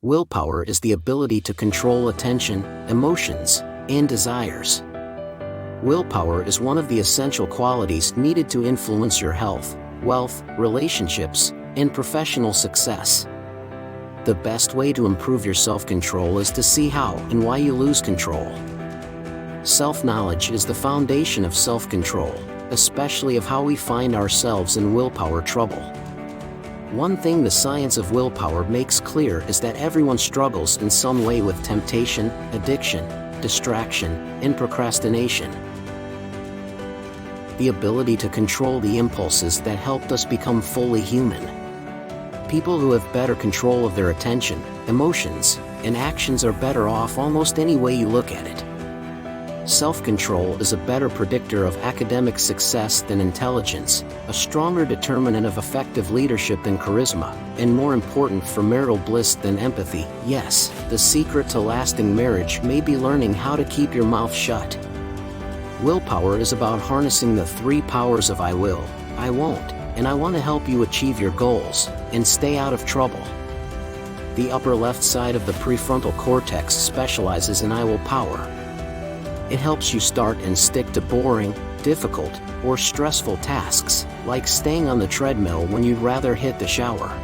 Willpower is the ability to control attention, emotions, and desires. Willpower is one of the essential qualities needed to influence your health, wealth, relationships, and professional success. The best way to improve your self-control is to see how and why you lose control. Self-knowledge is the foundation of self-control, especially of how we find ourselves in willpower trouble. One thing the science of willpower makes clear is that everyone struggles in some way with temptation, addiction, distraction, and procrastination. The ability to control the impulses that helped us become fully human. People who have better control of their attention, emotions, and actions are better off almost any way you look at it. Self-control is a better predictor of academic success than intelligence, a stronger determinant of effective leadership than charisma, and more important for marital bliss than empathy. Yes, the secret to lasting marriage may be learning how to keep your mouth shut. Willpower is about harnessing the three powers of I will, I won't, and I want to help you achieve your goals and stay out of trouble. The upper left side of the prefrontal cortex specializes in I will power. It helps you start and stick to boring, difficult, or stressful tasks, like staying on the treadmill when you'd rather hit the shower.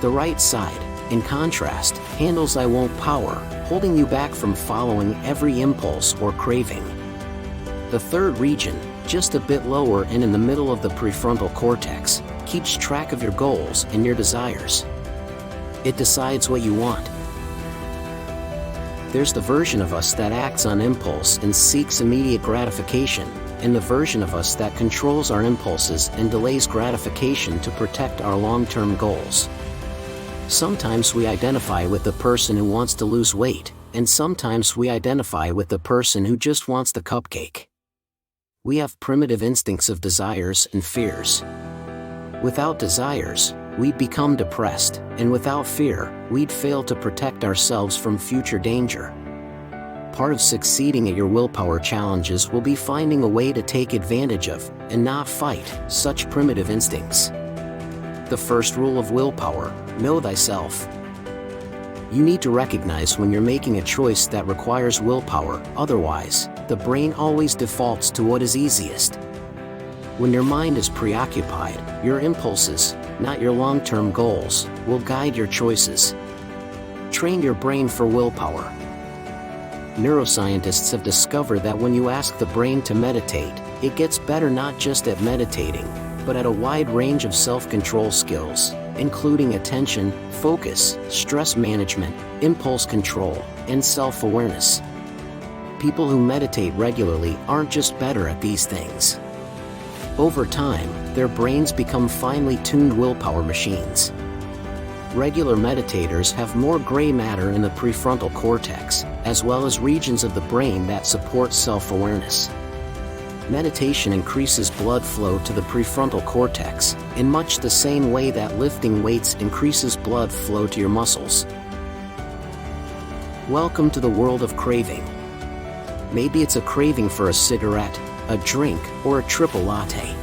The right side, in contrast, handles I won't power, holding you back from following every impulse or craving. The third region, just a bit lower and in the middle of the prefrontal cortex, keeps track of your goals and your desires. It decides what you want. There's the version of us that acts on impulse and seeks immediate gratification, and the version of us that controls our impulses and delays gratification to protect our long-term goals. Sometimes we identify with the person who wants to lose weight, and sometimes we identify with the person who just wants the cupcake. We have primitive instincts of desires and fears. Without desires, we'd become depressed, and without fear, we'd fail to protect ourselves from future danger. Part of succeeding at your willpower challenges will be finding a way to take advantage of, and not fight, such primitive instincts. The first rule of willpower: know thyself. You need to recognize when you're making a choice that requires willpower, otherwise, the brain always defaults to what is easiest. When your mind is preoccupied, your impulses, not your long-term goals, will guide your choices. Train your brain for willpower. Neuroscientists have discovered that when you ask the brain to meditate, it gets better not just at meditating, but at a wide range of self-control skills, including attention, focus, stress management, impulse control, and self-awareness. People who meditate regularly aren't just better at these things. Over time, their brains become finely tuned willpower machines. Regular meditators have more gray matter in the prefrontal cortex, as well as regions of the brain that support self-awareness. Meditation increases blood flow to the prefrontal cortex, in much the same way that lifting weights increases blood flow to your muscles. Welcome to the world of craving. Maybe it's a craving for a cigarette, a drink, or a triple latte.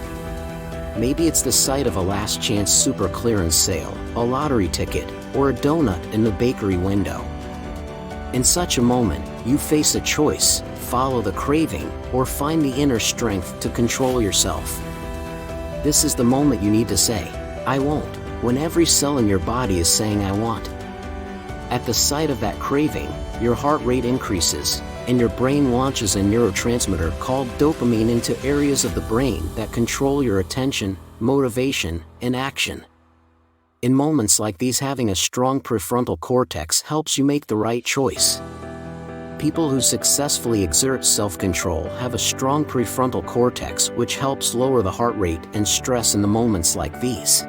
Maybe it's the sight of a last chance super clearance sale, a lottery ticket, or a donut in the bakery window. In such a moment, you face a choice: follow the craving, or find the inner strength to control yourself. This is the moment you need to say, I won't, when every cell in your body is saying I want. At the sight of that craving, your heart rate increases, and your brain launches a neurotransmitter called dopamine into areas of the brain that control your attention, motivation, and action. In moments like these, having a strong prefrontal cortex helps you make the right choice. People who successfully exert self-control have a strong prefrontal cortex, which helps lower the heart rate and stress in the moments like these.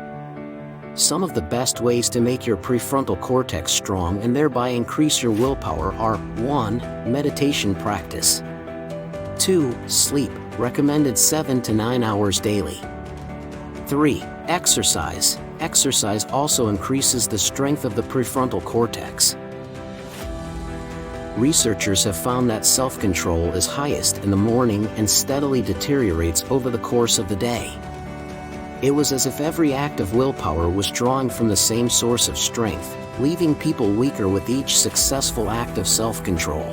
Some of the best ways to make your prefrontal cortex strong and thereby increase your willpower are: 1. Meditation practice. 2. Sleep, recommended 7 to 9 hours daily. 3. Exercise. Exercise also increases the strength of the prefrontal cortex. Researchers have found that self-control is highest in the morning and steadily deteriorates over the course of the day. It was as if every act of willpower was drawing from the same source of strength, leaving people weaker with each successful act of self-control.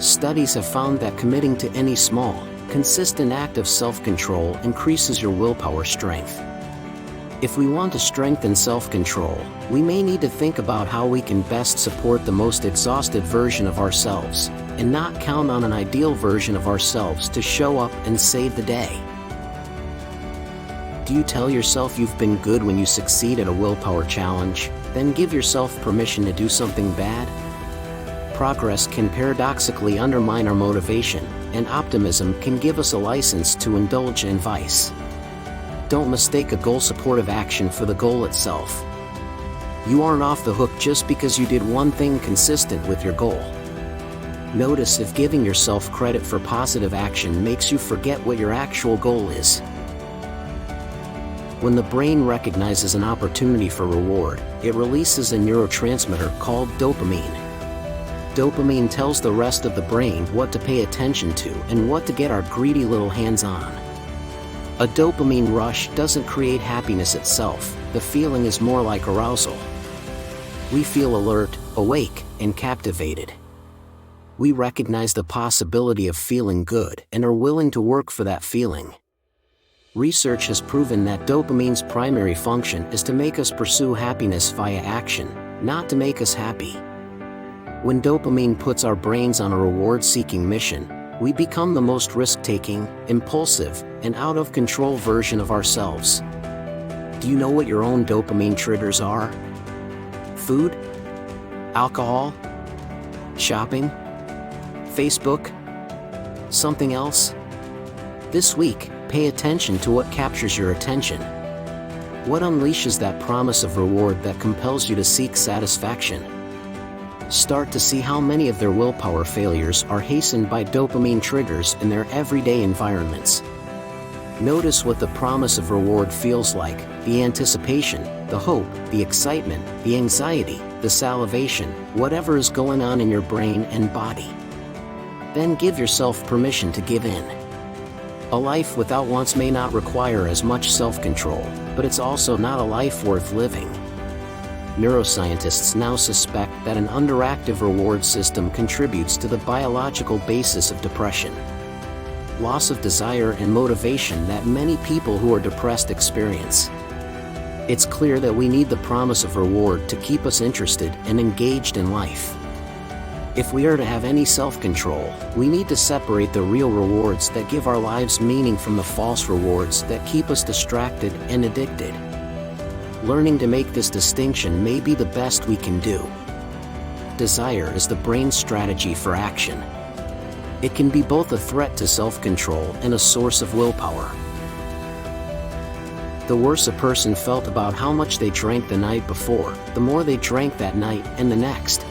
Studies have found that committing to any small, consistent act of self-control increases your willpower strength. If we want to strengthen self-control, we may need to think about how we can best support the most exhausted version of ourselves, and not count on an ideal version of ourselves to show up and save the day. Do you tell yourself you've been good when you succeed at a willpower challenge, then give yourself permission to do something bad? Progress can paradoxically undermine our motivation, and optimism can give us a license to indulge in vice. Don't mistake a goal-supportive action for the goal itself. You aren't off the hook just because you did one thing consistent with your goal. Notice if giving yourself credit for positive action makes you forget what your actual goal is. When the brain recognizes an opportunity for reward, it releases a neurotransmitter called dopamine. Dopamine tells the rest of the brain what to pay attention to and what to get our greedy little hands on. A dopamine rush doesn't create happiness itself, the feeling is more like arousal. We feel alert, awake, and captivated. We recognize the possibility of feeling good and are willing to work for that feeling. Research has proven that dopamine's primary function is to make us pursue happiness via action, not to make us happy. When dopamine puts our brains on a reward-seeking mission, we become the most risk-taking, impulsive, and out-of-control version of ourselves. Do you know what your own dopamine triggers are? Food? Alcohol? Shopping? Facebook? Something else? This week, pay attention to what captures your attention. What unleashes that promise of reward that compels you to seek satisfaction? Start to see how many of their willpower failures are hastened by dopamine triggers in their everyday environments. Notice what the promise of reward feels like, the anticipation, the hope, the excitement, the anxiety, the salivation, whatever is going on in your brain and body. Then give yourself permission to give in. A life without wants may not require as much self-control, but it's also not a life worth living. Neuroscientists now suspect that an underactive reward system contributes to the biological basis of depression. Loss of desire and motivation that many people who are depressed experience. It's clear that we need the promise of reward to keep us interested and engaged in life. If we are to have any self-control, we need to separate the real rewards that give our lives meaning from the false rewards that keep us distracted and addicted. Learning to make this distinction may be the best we can do. Desire is the brain's strategy for action. It can be both a threat to self-control and a source of willpower. The worse a person felt about how much they drank the night before, the more they drank that night and the next.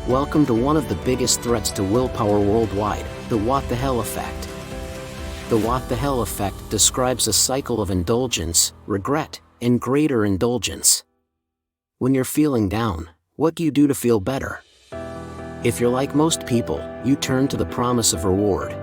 Welcome to one of the biggest threats to willpower worldwide, the what the hell effect. The what the hell effect describes a cycle of indulgence, regret, and greater indulgence. When you're feeling down, what do you do to feel better? If you're like most people, you turn to the promise of reward.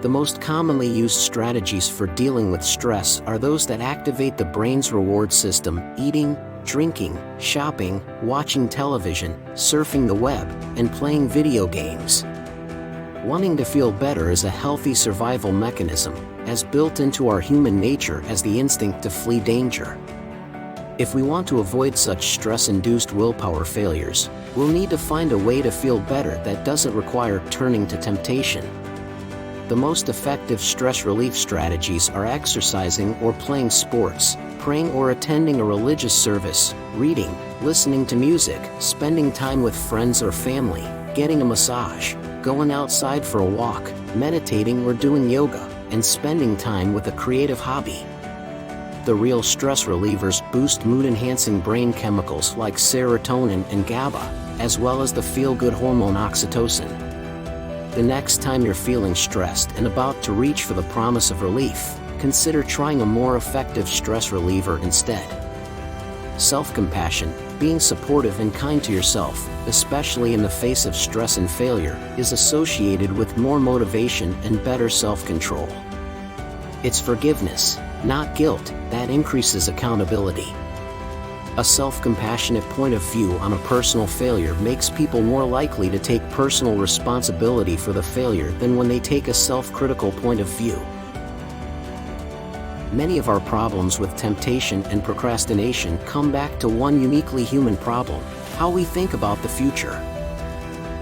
The most commonly used strategies for dealing with stress are those that activate the brain's reward system: eating, drinking, shopping, watching television, surfing the web, and playing video games. Wanting to feel better is a healthy survival mechanism, as built into our human nature as the instinct to flee danger. If we want to avoid such stress-induced willpower failures, we'll need to find a way to feel better that doesn't require turning to temptation. The most effective stress relief strategies are exercising or playing sports, praying or attending a religious service, reading, listening to music, spending time with friends or family, getting a massage, going outside for a walk, meditating or doing yoga, and spending time with a creative hobby. The real stress relievers boost mood-enhancing brain chemicals like serotonin and GABA, as well as the feel-good hormone oxytocin. The next time you're feeling stressed and about to reach for the promise of relief, consider trying a more effective stress reliever instead. Self-compassion, being supportive and kind to yourself, especially in the face of stress and failure, is associated with more motivation and better self-control. It's forgiveness, not guilt, that increases accountability. A self-compassionate point of view on a personal failure makes people more likely to take personal responsibility for the failure than when they take a self-critical point of view. Many of our problems with temptation and procrastination come back to one uniquely human problem: how we think about the future.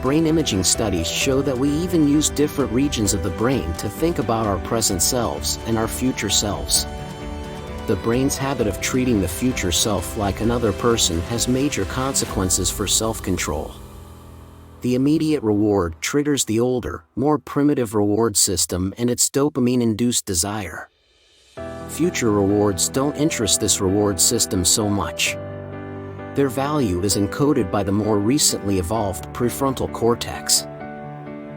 Brain imaging studies show that we even use different regions of the brain to think about our present selves and our future selves. The brain's habit of treating the future self like another person has major consequences for self-control. The immediate reward triggers the older, more primitive reward system and its dopamine-induced desire. Future rewards don't interest this reward system so much. Their value is encoded by the more recently evolved prefrontal cortex.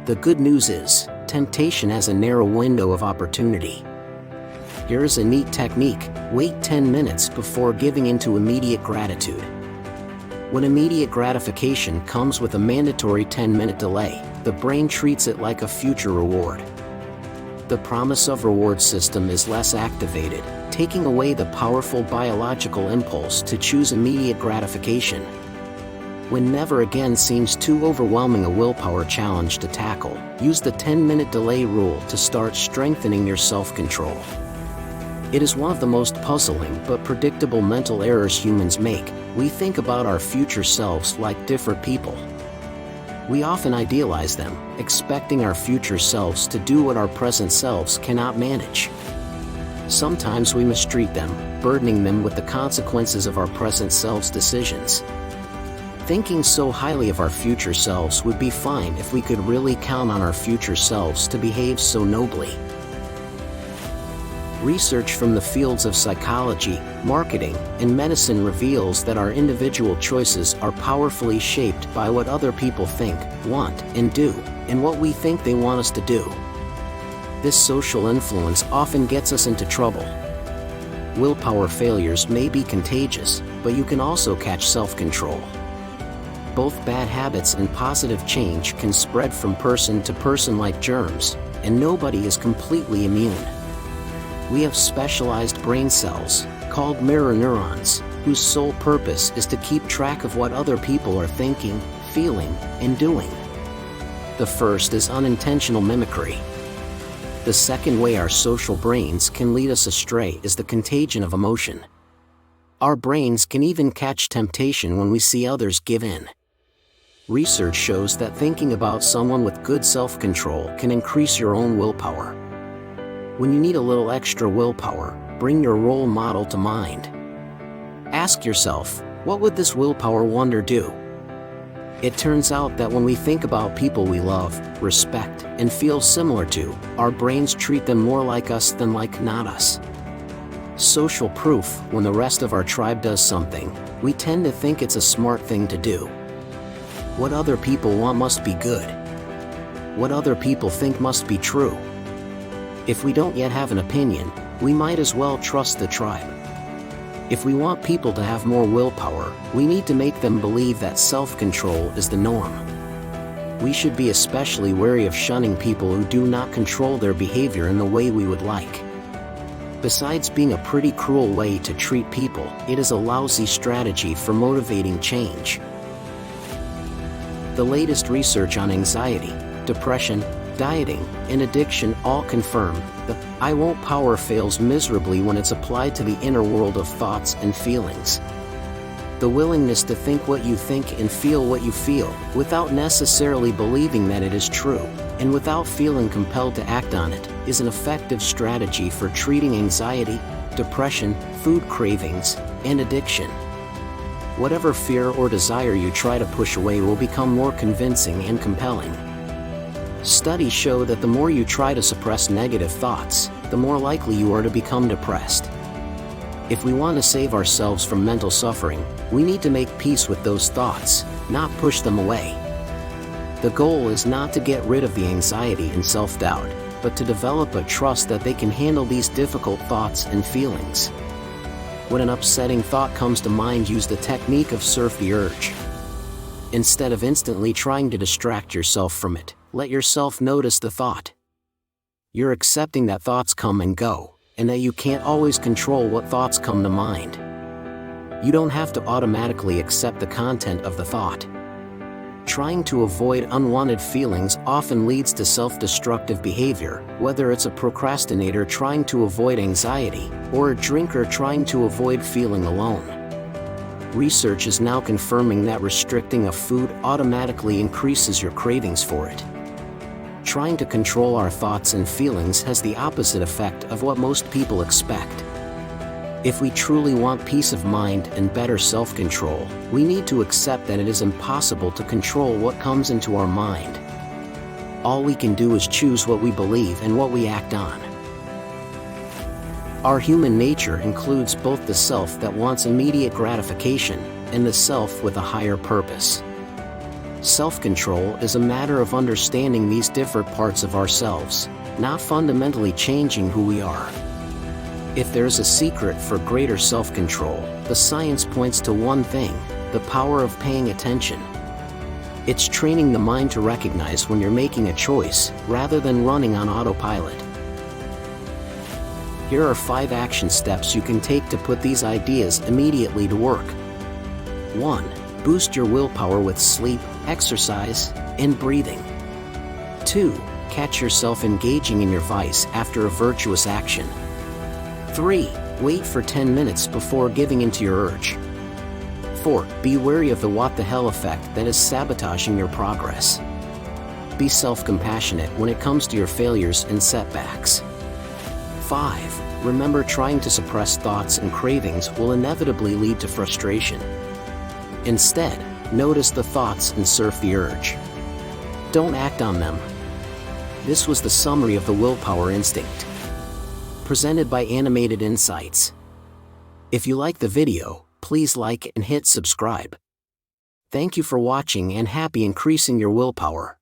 The good news is, temptation has a narrow window of opportunity. Here is a neat technique: wait 10 minutes before giving into immediate gratitude. When immediate gratification comes with a mandatory 10-minute delay, the brain treats it like a future reward. The promise of reward system is less activated, taking away the powerful biological impulse to choose immediate gratification. When never again seems too overwhelming a willpower challenge to tackle, use the 10-minute delay rule to start strengthening your self-control. It is one of the most puzzling but predictable mental errors humans make. We think about our future selves like different people. We often idealize them, expecting our future selves to do what our present selves cannot manage. Sometimes we mistreat them, burdening them with the consequences of our present selves' decisions. Thinking so highly of our future selves would be fine if we could really count on our future selves to behave so nobly. Research from the fields of psychology, marketing, and medicine reveals that our individual choices are powerfully shaped by what other people think, want, and do, and what we think they want us to do. This social influence often gets us into trouble. Willpower failures may be contagious, but you can also catch self-control. Both bad habits and positive change can spread from person to person like germs, and nobody is completely immune. We have specialized brain cells, called mirror neurons, whose sole purpose is to keep track of what other people are thinking, feeling, and doing. The first is unintentional mimicry. The second way our social brains can lead us astray is the contagion of emotion. Our brains can even catch temptation when we see others give in. Research shows that thinking about someone with good self-control can increase your own willpower. When you need a little extra willpower, bring your role model to mind. Ask yourself, what would this willpower wonder do? It turns out that when we think about people we love, respect, and feel similar to, our brains treat them more like us than like not us. Social proof: when the rest of our tribe does something, we tend to think it's a smart thing to do. What other people want must be good. What other people think must be true. If we don't yet have an opinion, we might as well trust the tribe. If we want people to have more willpower, we need to make them believe that self-control is the norm. We should be especially wary of shunning people who do not control their behavior in the way we would like. Besides being a pretty cruel way to treat people, it is a lousy strategy for motivating change. The latest research on anxiety, depression, dieting, and addiction all confirm that I won't power fails miserably when it's applied to the inner world of thoughts and feelings. The willingness to think what you think and feel what you feel, without necessarily believing that it is true, and without feeling compelled to act on it, is an effective strategy for treating anxiety, depression, food cravings, and addiction. Whatever fear or desire you try to push away will become more convincing and compelling. Studies show that the more you try to suppress negative thoughts, the more likely you are to become depressed. If we want to save ourselves from mental suffering, we need to make peace with those thoughts, not push them away. The goal is not to get rid of the anxiety and self-doubt, but to develop a trust that they can handle these difficult thoughts and feelings. When an upsetting thought comes to mind, use the technique of surf the urge. Instead of instantly trying to distract yourself from it, let yourself notice the thought. You're accepting that thoughts come and go, and that you can't always control what thoughts come to mind. You don't have to automatically accept the content of the thought. Trying to avoid unwanted feelings often leads to self-destructive behavior, whether it's a procrastinator trying to avoid anxiety, or a drinker trying to avoid feeling alone. Research is now confirming that restricting a food automatically increases your cravings for it. Trying to control our thoughts and feelings has the opposite effect of what most people expect. If we truly want peace of mind and better self-control, we need to accept that it is impossible to control what comes into our mind. All we can do is choose what we believe and what we act on. Our human nature includes both the self that wants immediate gratification and the self with a higher purpose. Self-control is a matter of understanding these different parts of ourselves, not fundamentally changing who we are. If there's a secret for greater self-control, the science points to one thing: the power of paying attention. It's training the mind to recognize when you're making a choice, rather than running on autopilot. Here are 5 action steps you can take to put these ideas immediately to work. 1. Boost your willpower with sleep, exercise, and breathing. 2. Catch yourself engaging in your vice after a virtuous action. 3. Wait for 10 minutes before giving into your urge. 4. Be wary of the what the hell effect that is sabotaging your progress. Be self-compassionate when it comes to your failures and setbacks. 5. Remember, trying to suppress thoughts and cravings will inevitably lead to frustration. Instead, notice the thoughts and surf the urge. Don't act on them. This was the summary of the Willpower Instinct, presented by Animated Insights. If you like the video, please like and hit subscribe. Thank you for watching, and happy increasing your willpower.